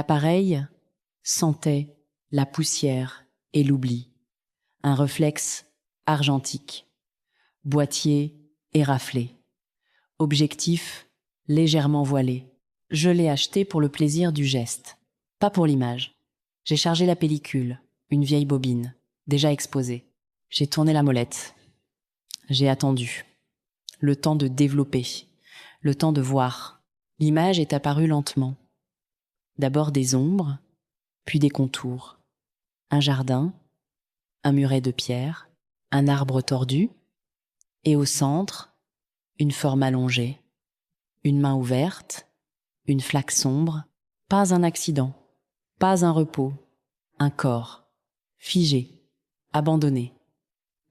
L'appareil sentait la poussière et l'oubli. Un réflexe argentique. Boîtier éraflé. Objectif légèrement voilé. Je l'ai acheté pour le plaisir du geste, pas pour l'image. J'ai chargé la pellicule, une vieille bobine, déjà exposée. J'ai tourné la molette. J'ai attendu. Le temps de développer, le temps de voir. L'image est apparue lentement. D'abord des ombres, puis des contours. Un jardin, un muret de pierre, un arbre tordu, et au centre, une forme allongée, une main ouverte, une flaque sombre, pas un accident, pas un repos, un corps, figé, abandonné.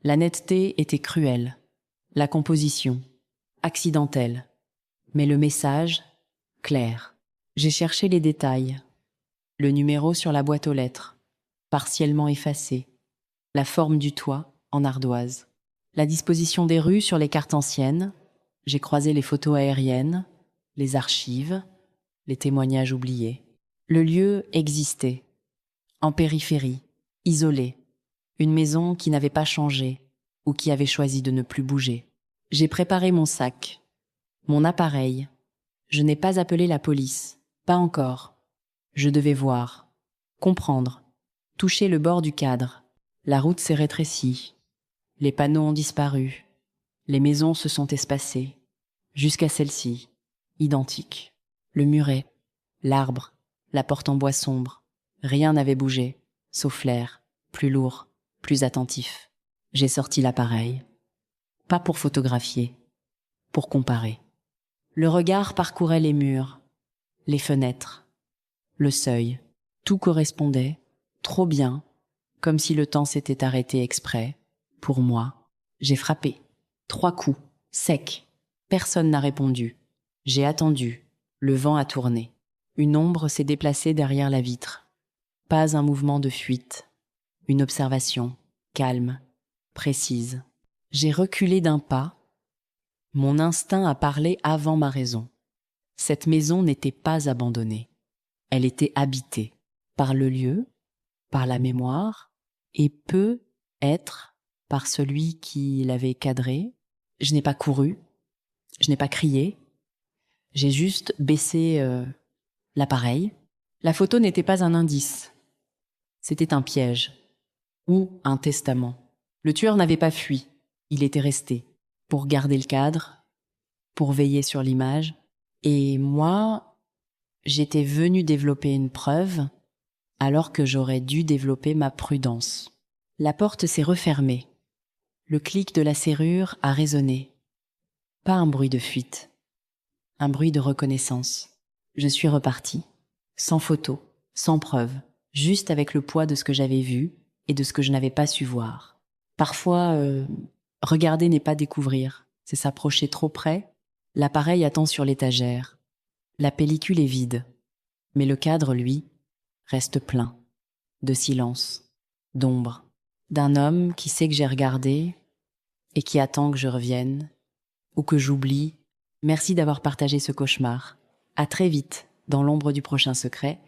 La netteté était cruelle, la composition, accidentelle, mais le message, clair. J'ai cherché les détails, le numéro sur la boîte aux lettres, partiellement effacé, la forme du toit en ardoise, la disposition des rues sur les cartes anciennes, j'ai croisé les photos aériennes, les archives, les témoignages oubliés. Le lieu existait, en périphérie, isolé, une maison qui n'avait pas changé ou qui avait choisi de ne plus bouger. J'ai préparé mon sac, mon appareil. Je n'ai pas appelé la police, pas encore. Je devais voir, comprendre, toucher le bord du cadre. La route s'est rétrécie, les panneaux ont disparu, les maisons se sont espacées, jusqu'à celle-ci, identique. Le muret, l'arbre, la porte en bois sombre, rien n'avait bougé, sauf l'air, plus lourd, plus attentif. J'ai sorti l'appareil, pas pour photographier, pour comparer. Le regard parcourait les murs, les fenêtres, le seuil. Tout correspondait, trop bien, comme si le temps s'était arrêté exprès. Pour moi, j'ai frappé. 3 coups, secs. Personne n'a répondu. J'ai attendu. Le vent a tourné. Une ombre s'est déplacée derrière la vitre. Pas un mouvement de fuite. Une observation, calme, précise. J'ai reculé d'un pas. Mon instinct a parlé avant ma raison. Cette maison n'était pas abandonnée. Elle était habitée par le lieu, par la mémoire, et peut être par celui qui l'avait cadrée. Je n'ai pas couru, je n'ai pas crié, j'ai juste baissé l'appareil. La photo n'était pas un indice, c'était un piège ou un testament. Le tueur n'avait pas fui, il était resté pour garder le cadre, pour veiller sur l'image. Et moi, j'étais venue développer une preuve alors que j'aurais dû développer ma prudence. La porte s'est refermée. Le clic de la serrure a résonné. Pas un bruit de fuite, un bruit de reconnaissance. Je suis repartie, sans photo, sans preuve, juste avec le poids de ce que j'avais vu et de ce que je n'avais pas su voir. Parfois, regarder n'est pas découvrir, c'est s'approcher trop près. L'appareil attend sur l'étagère. La pellicule est vide, mais le cadre, lui, reste plein de silence, d'ombre, d'un homme qui sait que j'ai regardé et qui attend que je revienne ou que j'oublie. Merci d'avoir partagé ce cauchemar. À très vite dans l'ombre du prochain secret.